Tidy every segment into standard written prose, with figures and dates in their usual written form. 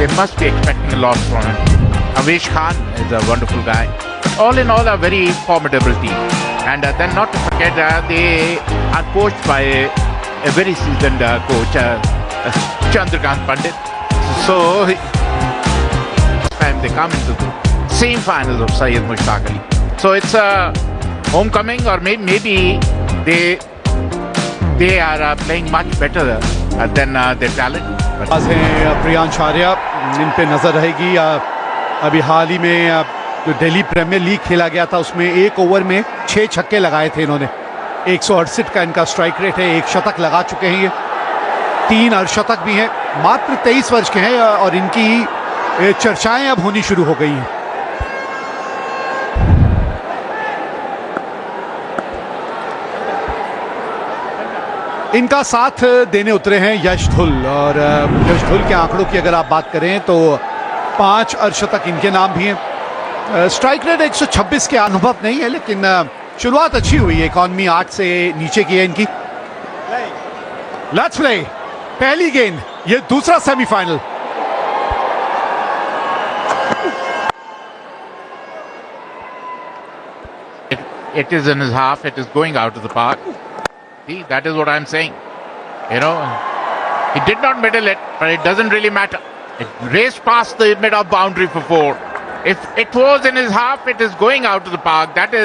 they must be expecting a lot from him. Avesh Khan is a wonderful guy. All in all, a very formidable team. And then not to forget, they are coached by a very seasoned coach, Chandrakant Pandit. So, this time they come into the same finals of Syed Mushtaq Ali. So it's a homecoming, or maybe they are playing much better than their talent. आज हैं प्रियांश आर्या, इन पे नजर रहेगी। अभी हाल ही में जो Delhi premiere league खेला गया था उसमें एक ओवर में 6 छक्के लगाए थे इन्होंने। 168 का इनका स्ट्राइक रेट है, 1 शतक लगा चुके हैं ये, 3 अर्धशतक भी हैं। मात्र 23 वर्ष के हैं और इनकी चर्चाएं अब होनी शुरू हो गई हैं। इनका साथ देने उतरे हैं यश धुल, और यश धुल के आंकड़ों की अगर आप बात करें तो 5 अर्धशतक इनके नाम भी हैं। स्ट्राइक रेट 126 के अनुभव नहीं है, लेकिन शुरुआत अच्छी हुई है। इकॉनमी 8 से नीचे की है इनकी। लेट्स प्ले, पहली गेंद, ये दूसरा semifinal. It is in his half, it is going out of the park. See, that is what I'm saying. You know, he did not middle it, but it doesn't really matter. It raced past the mid-off boundary for 4. If it was in his half, it is going out to the park. That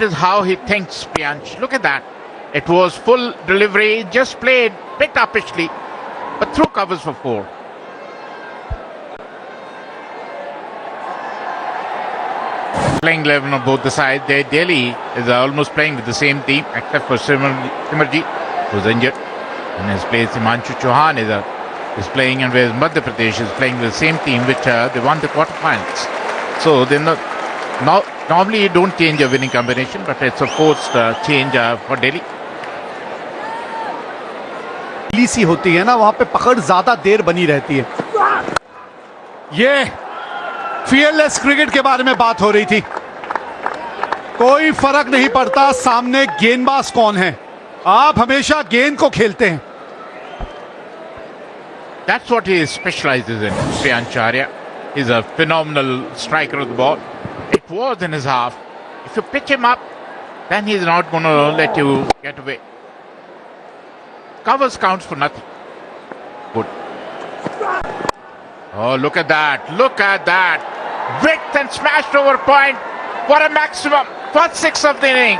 is how he thinks, Priyansh. Look at that. It was full delivery, just played bit uppishly, but through covers for 4. Playing 11 on both the sides. Delhi is almost playing with the same team, except for Simarjeet, who's injured. In his place, Himanshu Chauhan is playing, and whereas Madhya Pradesh is playing with the same team, which they won the quarterfinals. So they normally you don't change a winning combination, but it's a forced change for Delhi. सी होती है ना, वहां पे पकड़ ज्यादा देर बनी रहती है। ये फियरलेस क्रिकेट के बारे में बात हो रही थी। कोई फर्क नहीं पड़ता सामने गेंदबाज कौन है, आप हमेशा गेंद को खेलते हैं। That's what he specializes in, Priyansh Arya. He's a phenomenal striker of the ball. It was in his half. If you pitch him up, then he's not going to let you get away. Covers counts for nothing. Good. Oh, look at that. Look at that. Width and smashed over point for a maximum. First 6 of the inning.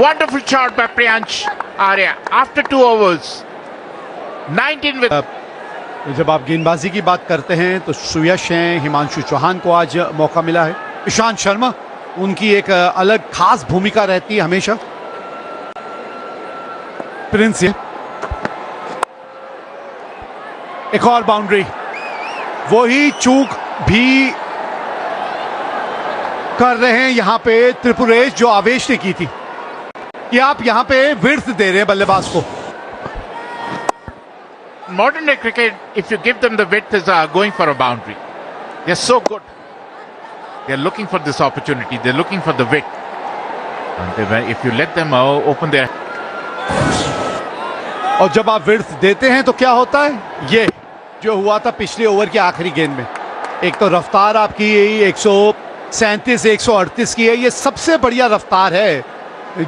Wonderful shot by Priyansh Arya. After 2 overs. 19 with... जब आप गेंदबाजी की बात करते हैं तो सुयश हैं, हिमांशु चौहान को आज मौका मिला है। ईशांत शर्मा, उनकी एक अलग खास भूमिका रहती है हमेशा। प्रिंस, एक और बाउंड्री, वही चूक भी कर रहे हैं यहां पे त्रिपुरेश जो आवेश ने की थी कि आप यहां पे विड्थ दे रहे हैं बल्लेबाज को। Modern day cricket, if you give them the width, is going for a boundary. They're so good. They're looking for this opportunity. They're looking for the width. And if you let them open their... और जब आप width देते हैं तो क्या होता है, ये जो हुआ था पिछले ओवर के आखिरी गेंद में। एक तो रफ्तार आपकी 137 138 की है, ये सबसे बढ़िया रफ्तार है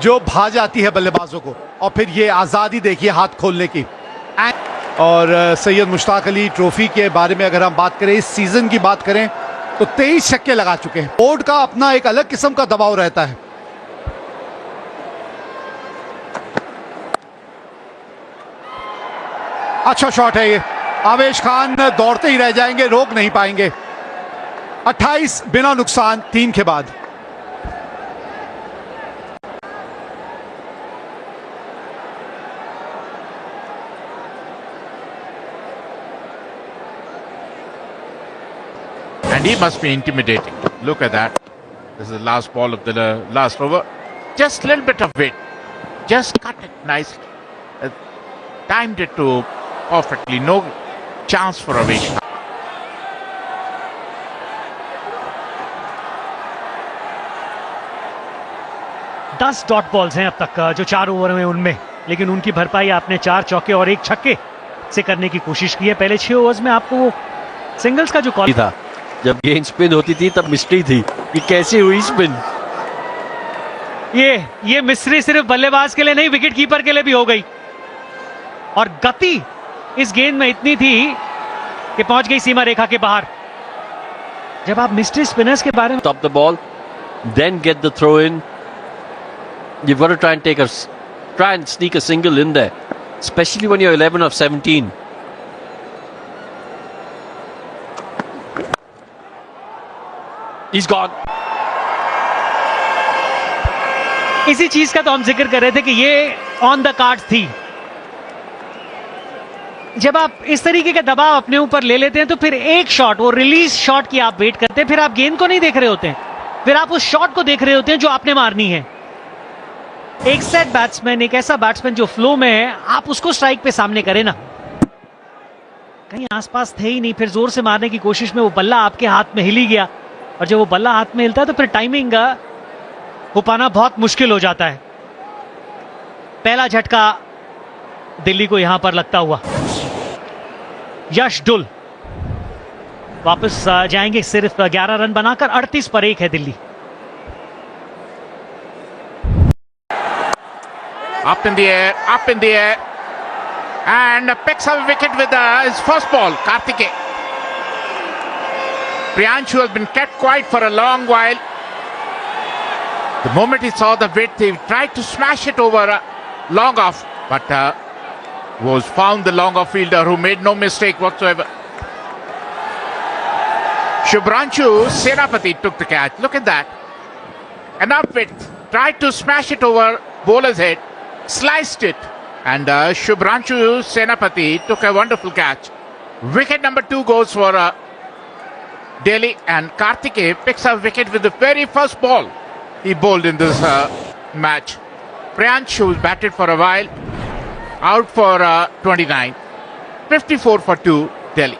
जो भा जाती है बल्लेबाजों को। और फिर ये आज़ादी देखिए हाथ खोलने की। और सैयद मुश्ताक अली ट्रॉफी के बारे में अगर हम बात करें, इस सीजन की बात करें तो 23 छक्के लगा चुके हैं। बोर्ड का अपना एक अलग किस्म का दबाव रहता है। अच्छा शॉट है ये। आवेश खान दौड़ते ही रह जाएंगे, रोक नहीं पाएंगे। 28 बिना नुकसान 3 के बाद। And he must be intimidating. Look at that. This is the last ball of the last over. Just a little bit of weight. Just cut it nicely. Timed it to perfectly. No chance for Avesh. 10 dot balls हैं अब तक जो 4 over में उनमें, लेकिन उनकी भरपाई आपने 4 चौके और 1 छक्के से करने की कोशिश की है पहले 6 ओवर्स में। आपको वो सिंगल्स का जो कॉल था, जब गेंद स्पिन होती थी तब मिस्ट्री थी कि कैसे हुई स्पिन। ये मिस्ट्री सिर्फ बल्लेबाज के लिए नहीं, विकेट कीपर के लिए भी हो गई। और गति इस गेंद में इतनी थी कि पहुंच गई सीमा रेखा के बाहर। जब आप मिस्ट्री स्पिनर्स के बारे में Stop the ball, then get the throw in. You've got to try and sneak a single in there, especially when you're 11 of 17. He's gone. इसी चीज का तो हम जिक्र कर रहे थे कि ये ऑन द कार्ड थी। जब आप इस तरीके का दबाव अपने ऊपर ले लेते हैं तो फिर एक शॉट, वो रिलीज शॉट की आप वेट करते हैं, फिर आप गेंद को नहीं देख रहे होते हैं, फिर आप उस शॉट को देख रहे होते हैं जो आपने मारनी है। एक सेट बैट्समैन, एक ऐसा बैट्समैन जो फ्लो में है, आप उसको स्ट्राइक पे सामने करें ना। कहीं आसपास थे ही नहीं, फिर जोर से मारने की कोशिश में वो बल्ला आपके हाथ में हिल ही गया, और जब वो बल्ला हाथ में हिलता है तो फिर टाइमिंग हो पाना बहुत मुश्किल हो जाता है। पहला झटका दिल्ली को यहां पर लगता हुआ। यश डुल वापस जाएंगे सिर्फ 11 रन बनाकर। 38 पर 1 है Delhi. Up in the air, and picks up a wicket with his first ball. Karthikeyan. Priyanshu has been kept quiet for a long while. The moment he saw the width, he tried to smash it over long off, but was found the long off fielder who made no mistake whatsoever. Shubhranshu Senapati took the catch. Look at that. Enough width. Tried to smash it over bowler's head. Sliced it. And Shubhranshu Senapati took a wonderful catch. Wicket number 2 goes for Delhi, and Karthikeyan picks up wicket with the very first ball he bowled in this match. Priyanshu batted for a while, out for 29. 54 for 2, Delhi.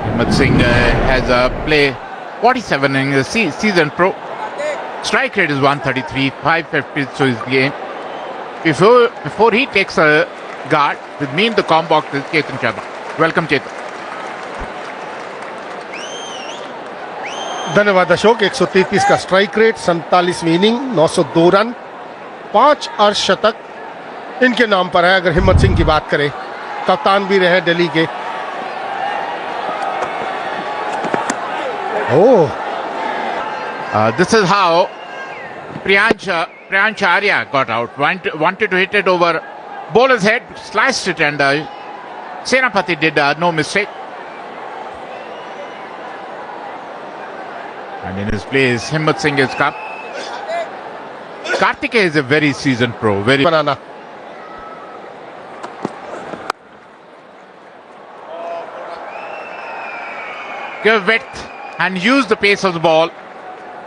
Himmat Singh has play 47 in the season pro. Strike rate is 133, 550 so his game. Before he takes a guard, with me in the com box is Chetan Sharma. Welcome, Chetan. धन्यवाद अशोक। 133 का strike rate, 47वीं inning, 902 run, 5 अर्धशतक इनके नाम पर है। अगर हिम्मत सिंह की बात करें, कप्तान भी रहे दिल्ली के। This is how Priyansh Arya got out. Wanted to hit it over bowler's head, sliced it, and Senapati did no mistake. And in his place, Himmat Singh has come. Karthikeyan is a very seasoned pro. Very banana give width and use the pace of the ball.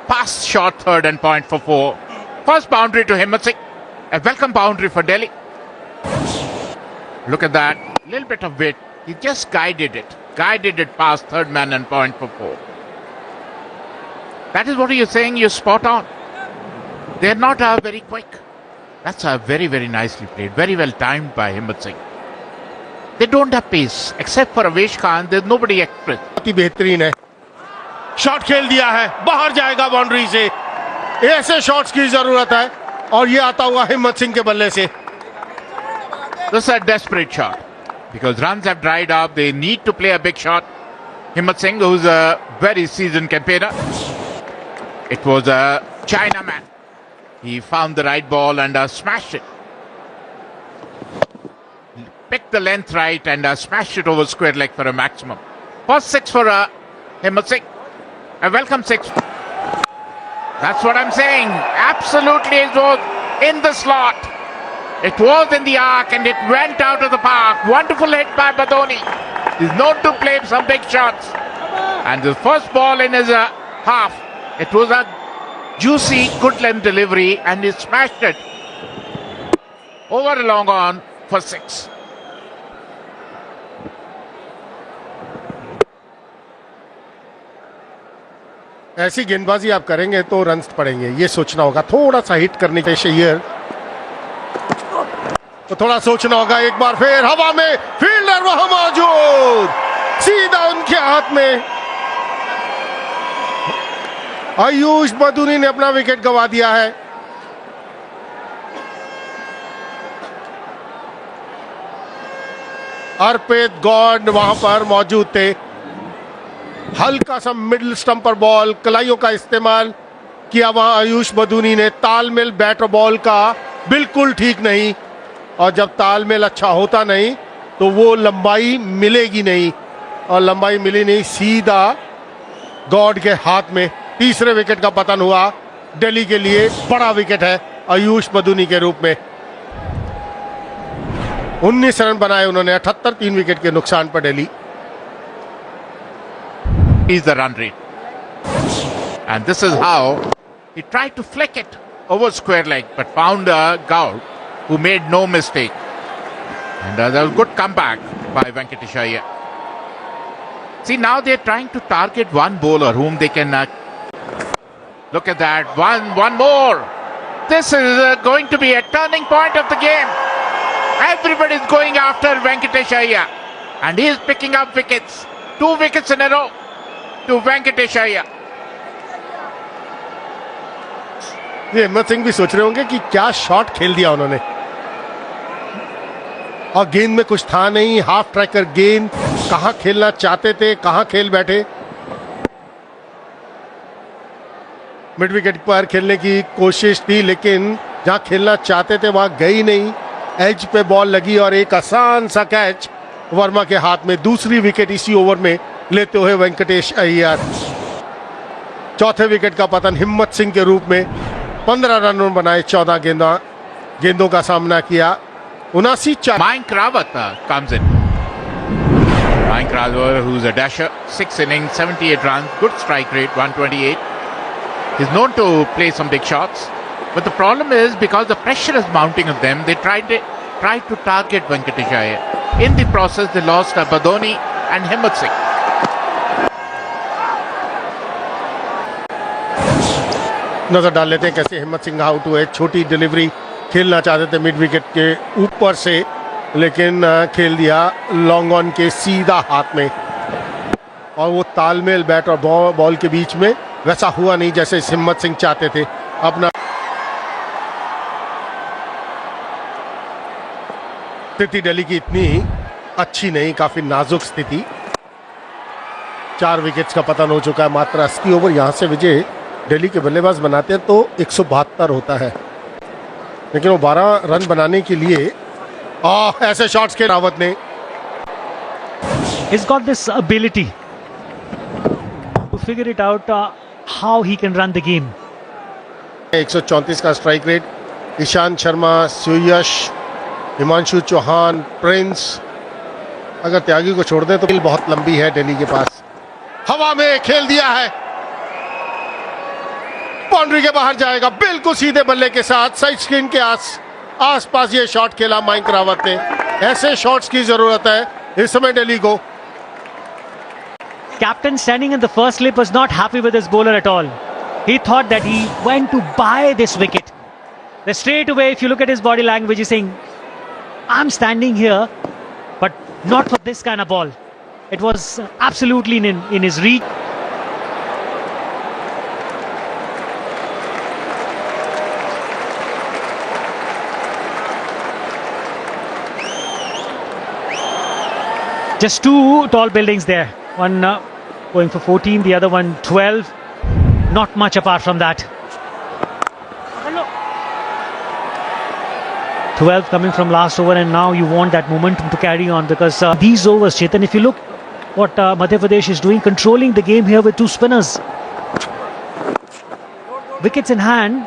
Pass short third and point for 4. First boundary to Himmat Singh. A welcome boundary for Delhi. Look at that. Little bit of width. He just guided it. Guided it past third man and point for 4. That is what you're saying. You're spot on. They're not very quick. That's very, very nicely played. Very well timed by Himmat Singh. They don't have pace. Except for Avesh Khan, there's nobody express. बहुत ही बेहतरीन है। Shot खेल दिया है, बाहर जाएगा boundary से। ऐसे शॉट्स की जरूरत है, और ये आता हुआ हिम्मत सिंह के बल्ले से। This is a desperate shot because runs have dried up. They need to play a big shot. Himmat Singh, who's a very seasoned campaigner, it was a Chinaman. He found the right ball and smashed it. Picked the length right and smashed it over square leg for a maximum. First 6 for Himmat Singh. A welcome 6. That's what I'm saying. Absolutely, it was in the slot. It was in the arc and it went out of the park. Wonderful hit by Badoni. He's known to play some big shots. And the first ball in his half, it was a juicy, good length delivery, and he smashed it over a long on for 6. ऐसी गेंदबाजी आप करेंगे तो runs पड़ेंगे, ये सोचना होगा। थोड़ा सा हिट करने के शेयर तो थोड़ा सोचना होगा। एक बार फिर हवा में फील्डर वहां मौजूद, सीधा उनके हाथ में। आयुष बदूनी ने अपना विकेट गंवा दिया है। अर्पित गॉड वहां पर मौजूद थे। हल्का सा मिडिल स्टंप पर बॉल, कलाइयों का इस्तेमाल किया वहां आयुष बदूनी ने। तालमेल बैट और बॉल का बिल्कुल ठीक नहीं, और जब तालमेल अच्छा होता नहीं तो वो लंबाई मिलेगी नहीं, और लंबाई मिली नहीं, सीधा गॉड के हाथ में। तीसरे विकेट का पतन हुआ दिल्ली के लिए। बड़ा विकेट है आयुष बदूनी के रूप में। 19 रन बनाए उन्होंने, 78, 3 विकेट के नुकसान पर Delhi. Is the run rate. And this is how he tried to flick it over square leg, but found Gaur, who made no mistake. And that was a good comeback by Venkatesh Iyer. See, now they're trying to target one bowler whom they can look at that. One more. This is going to be a turning point of the game. Everybody's going after Venkatesh Iyer, and he is picking up wickets. 2 wickets in a row to Venkatesh Iyer. ये हिम्मत सिंह भी सोच रहे होंगे कि क्या shot खेल दिया उन्होंने, और गेंद में कुछ था नहीं। हाफ ट्रैकर गेंद, कहां खेलना चाहते थे कहां खेल बैठे। मिड विकेट पर खेलने की कोशिश थी, लेकिन जहां खेलना चाहते थे वहां गई नहीं। एज पे बॉल लगी और एक आसान सा कैच वर्मा के हाथ में। दूसरी विकेट इसी ओवर में लेते हुए वेंकटेश अय्यर। चौथे विकेट का पतन हिम्मत सिंह के रूप में। 15 रन बनाए, 14 गेंदों का सामना किया। 79 Mayank Rawat comes in. Mayank Rawat, who's a dasher, 6 innings, 78 runs, good strike rate, 128. He's known to play some big shots, but the problem is because the pressure is mounting on them, they tried to target Venkatesh Iyer. In the process, they lost Badoni and Himmat Singh. नजर डाल लेते हैं कैसे हिम्मत Singh out हुए। छोटी delivery खेलना चाहते थे मिड विकेट के ऊपर से, लेकिन खेल दिया लॉन्ग ऑन के सीधा हाथ में, और वो तालमेल बैट और बॉल के बीच में वैसा हुआ नहीं जैसे हिम्मत सिंह चाहते थे। अपना स्थिति दिल्ली की इतनी अच्छी नहीं, काफी नाजुक स्थिति। 4 विकेट्स का पतन हो चुका है। मात्र 80 ओवर यहां से विजय दिल्ली के बल्लेबाज बनाते हैं तो 172 होता है, लेकिन वो 12 रन बनाने के लिए ऐसे शॉट्स के रावत ने। He's got this ability to figure it out how he can run the game. 134 का स्ट्राइक रेट। ईशांत शर्मा, सुयश, हिमांशु चौहान, प्रिंस, अगर त्यागी को छोड़ दें तो बहुत लंबी है दिल्ली के पास। हवा में खेल दिया है, बाउंड्री के बाहर जाएगा, बिल्कुल सीधे बल्ले के साथ साइड स्क्रीन के आसपास ये शॉट खेला मयंक रावत ने। ऐसे शॉट्स की जरूरत है इस समय दिल्ली को। Captain standing in the first slip was not happy with his bowler at all. He thought that he went to buy this wicket. Then straight away, if you look at his body language, he's saying, I'm standing here, but not for this kind of ball. It was absolutely in his reach. Just 2 tall buildings there. One going for 14, the other one 12. Not much apart from that. 12 coming from last over, and now you want that momentum to carry on, because these overs, Chetan, if you look what Madhya Pradesh is doing, controlling the game here with 2 spinners. Wickets in hand,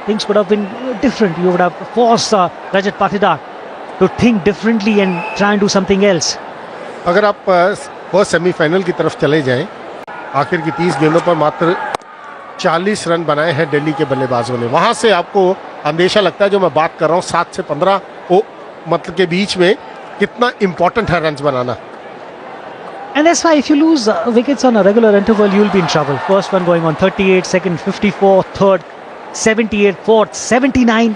things could have been different. You would have forced Rajat Patidar to think differently and try and do something else. अगर आप first semifinal की तरफ चले जाएं, आखिर की 30 गेंदों पर मात्र 40 रन बनाए हैं दिल्ली के बल्लेबाजों ने। वहां से आपको अंदेशा लगता है, जो मैं बात कर रहा हूं 7 से 15 मतलब के बीच में, कितना इंपॉर्टेंट है runs banana. And that's why if you lose wickets on a regular interval, you'll be in trouble. First one going on 38, second 54, third 78, fourth 79.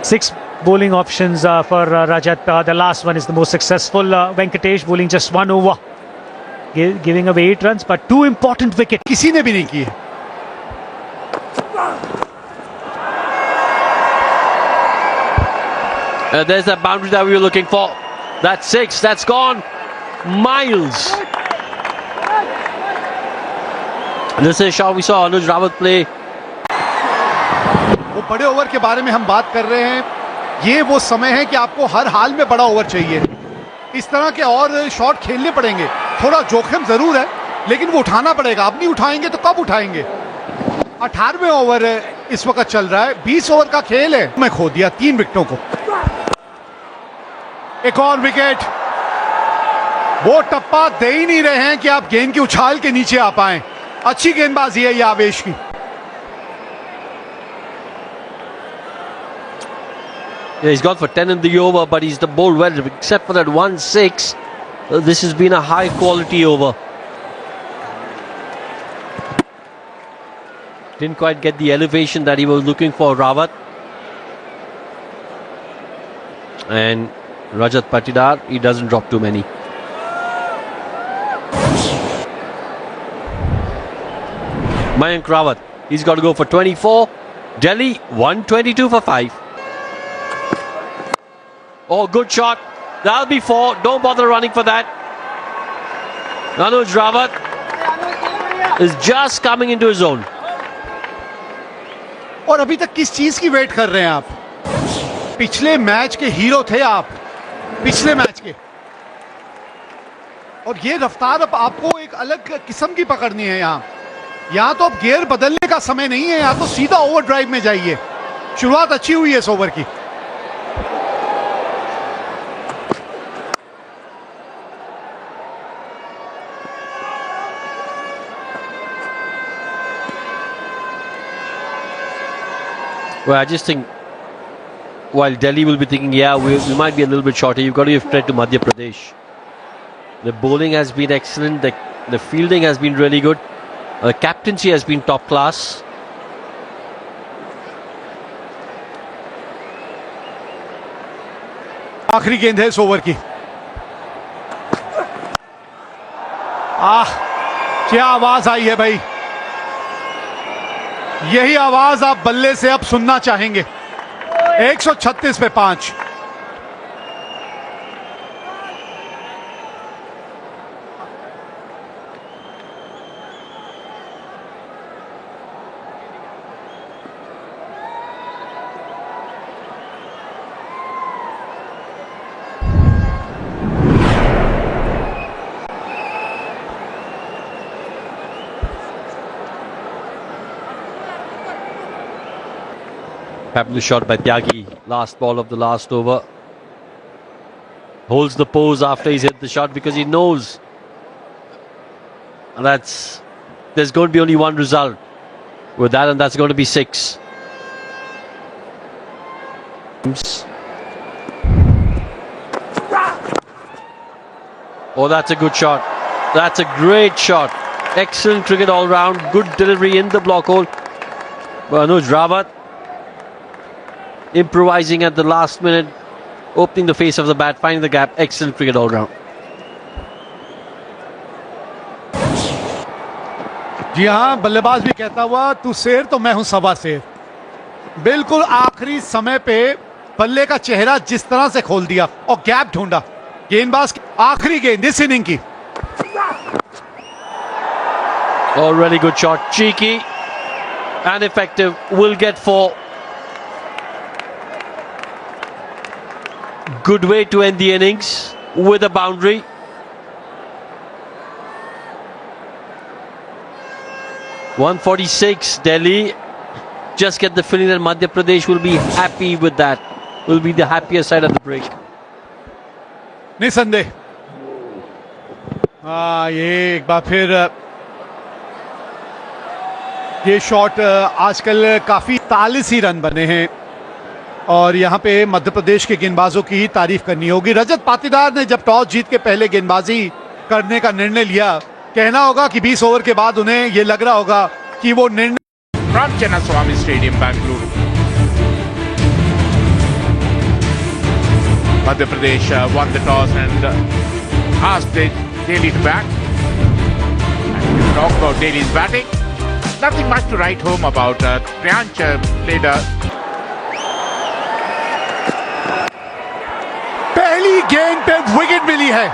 Six bowling options for Rajat. The last one is the most successful. Venkatesh bowling just one over, giving away 8 runs, but 2 important wickets. किसी ने भी नहीं की है। There's that boundary that we were looking for. That's 6. That's gone miles. This is how we saw Anuj Rawat play. वो बड़े over के बारे में हम बात कर रहे हैं। ये वो समय है कि आपको हर हाल में बड़ा ओवर चाहिए। इस तरह के और शॉट खेलने पड़ेंगे। थोड़ा जोखिम जरूर है, लेकिन वो उठाना पड़ेगा। अब नहीं उठाएंगे तो कब उठाएंगे? 18वें ओवर इस वक्त चल रहा है। 20 ओवर का खेल है। मैं खो दिया 3 विकेटों को। एक और विकेट। वो टप्पा दे ही नहीं रहे हैं कि आप गेंद की उछाल के नीचे आ पाएं। अच्छी गेंदबाजी है ये आवेश की। Yeah, he's gone for 10 in the over, but he's the bowled well, except for that 1-6. This has been a high quality over. Didn't quite get the elevation that he was looking for, Rawat. And Rajat Patidar, he doesn't drop too many. Mayank Rawat, he's got to go for 24. Delhi, 122 for 5. Oh, good shot. That'll be 4. Don't bother running for that. Anuj Rawat is just coming into his zone. और अभी तक किस चीज की wait कर रहे हैं आप? पिछले मैच के हीरो थे आप, पिछले मैच के। और ये रफ्तार अब आपको एक अलग किस्म की पकड़नी है। यहाँ तो अब गियर बदलने का समय नहीं है। यहाँ तो सीधा ओवरड्राइव में जाइए। शुरुआत अच्छी हुई है इस ओवर की। Well, I just think while Delhi will be thinking, yeah, we might be a little bit shorter, you've got to give credit to Madhya Pradesh. The bowling has been excellent. The fielding has been really good. The captaincy has been top class. आखिरी गेंद है इस over की। क्या आवाज आई है भाई। यही आवाज आप बल्ले से अब सुनना चाहेंगे। 136 पे 5। Fabulous shot by Tyagi. Last ball of the last over. Holds the pose after he's hit the shot because he knows there's going to be only one result with that, and that's going to be 6. Oh, that's a good shot. That's a great shot. Excellent cricket all round. Good delivery in the block hole. But Anuj Rawat improvising at the last minute, opening the face of the bat, finding the gap. Excellent cricket all round. जी हाँ, बल्लेबाज भी कहता हुआ तू शेर तो मैं हूं सवा शेर। बिल्कुल आखिरी समय पे बल्ले का चेहरा जिस तरह से खोल दिया और गैप ढूंढा। गेंदबाज की आखिरी गेंद इस इनिंग की। Oh, really good shot. Cheeky and effective. Will get 4. Good way to end the innings with a boundary. (146) Delhi. Just get the feeling that Madhya Pradesh will be happy with that. Will be the happier side of the break. निसंदेह। ये एक बार फिर ये shot आजकल काफी 43 ही run बने हैं और यहाँ पे मध्य प्रदेश के गेंदबाजों की तारीफ करनी होगी। रजत पाटीदार ने जब टॉस जीत के पहले गेंदबाजी करने का निर्णय लिया, कहना होगा कि 20 ओवर के बाद उन्हें ये लग रहा होगा कि वो निर्णय From Chinnaswamy Stadium, Bangalore. Madhya Pradesh won the toss and asked Delhi to bat. And we talk about Delhi's batting. Nothing much to write home about. Priyansh played a पहली गेंद पे विकेट मिली है।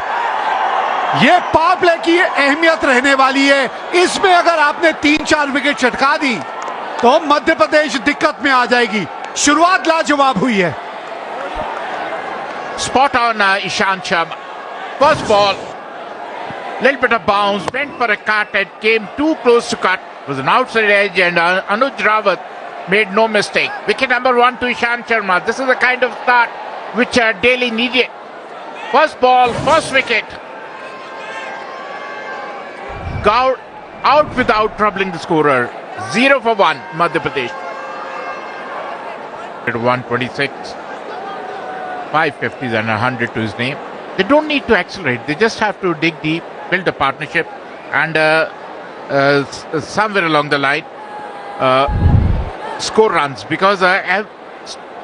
ये पावर प्ले की अहमियत रहने वाली है। इसमें अगर आपने 3-4 विकेट चटका दी तो मध्य प्रदेश दिक्कत में आ जाएगी। शुरुआत लाजवाब हुई है। spot on Ishant Sharma. First ball, little bit of bounce, went for a cut and came too close to cut. It was an outside edge and Anuj Rawat made no mistake. Wicket number 1 to Ishant Sharma. This is the kind of start which Delhi needed. First ball, first wicket. Out without troubling the scorer. 0 for 1, Madhya Pradesh. 126. 550s and 100 to his name. They don't need to accelerate. They just have to dig deep, build a partnership, and somewhere along the line score runs. Because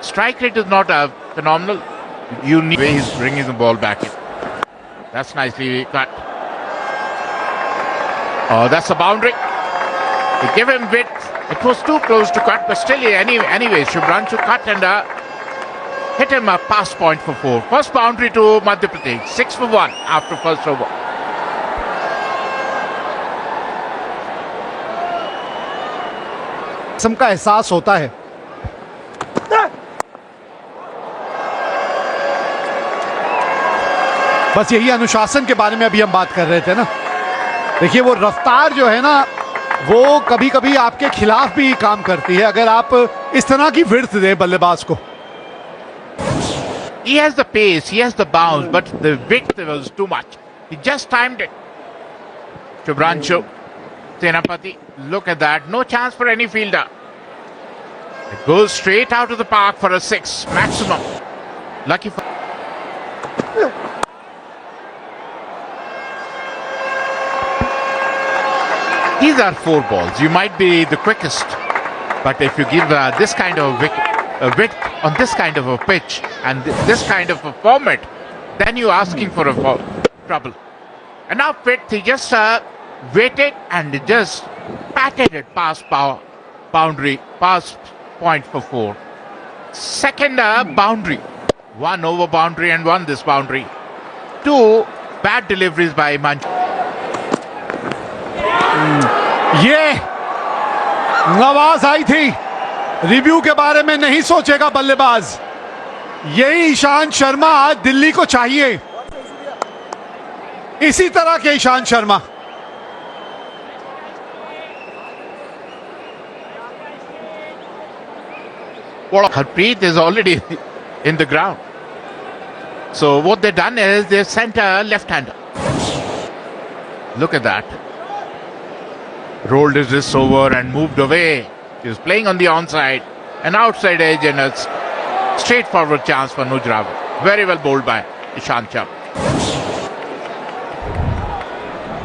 strike rate is not phenomenal. You need way he's bringing the ball back in. That's nicely cut. Oh, that's a boundary. They give him width. It was too close to cut, but still, anyway, Shubhranshu cut and hit him a pass point for 4. First boundary to Madhya Pradesh. 6 for 1 after first over. का एहसास होता है। बस यही अनुशासन के बारे में अभी हम बात कर रहे थे ना। देखिए वो रफ्तार जो है ना, वो कभी कभी आपके खिलाफ भी काम करती है अगर आप इस तरह की विड्थ दे बल्लेबाज को। He has the pace, he has the bounce, but the width was too much. He just timed it. Shubhranshu Senapati, look at that. No chance for any fielder. It goes straight out of the park for a 6 maximum. Lucky for. These are 4 balls. You might be the quickest, but if you give this kind of width on this kind of a pitch and this kind of a format, then you're asking for trouble. And now Pitt, he just waited and just patted it past boundary, past point for 4. Second boundary. 1 over boundary and 1 this boundary. 2 bad deliveries by Manju. ये आवाज आई थी, review के बारे में नहीं सोचेगा बल्लेबाज। यही ईशांत शर्मा आज दिल्ली को चाहिए, इसी तरह के Ishant Sharma. Harpreet is already in the ground. So what they've done is they've sent a left-hander. Look at that. Rolled his wrists over and moved away. He was playing on the onside, an outside edge and a straightforward chance for Anuj Rawat. Very well bowled by Ishant Sharma.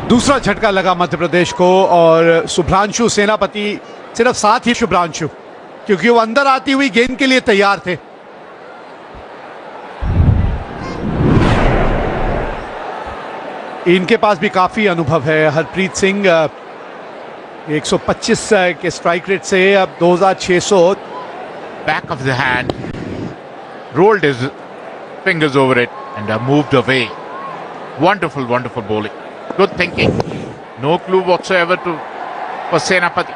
दूसरा झटका लगा मध्य प्रदेश को और शुभ्रांशु सेनापति सिर्फ साथ ही शुभ्रांशु, क्योंकि वो अंदर आती हुई गेंद के लिए तैयार थे। इनके पास भी काफी अनुभव है। हरप्रीत सिंह 125 के स्ट्राइक रेट से अब 2600। Back of the hand, rolled his fingers over it and moved away. Wonderful, wonderful bowling. Good thinking. No clue whatsoever for Senapati.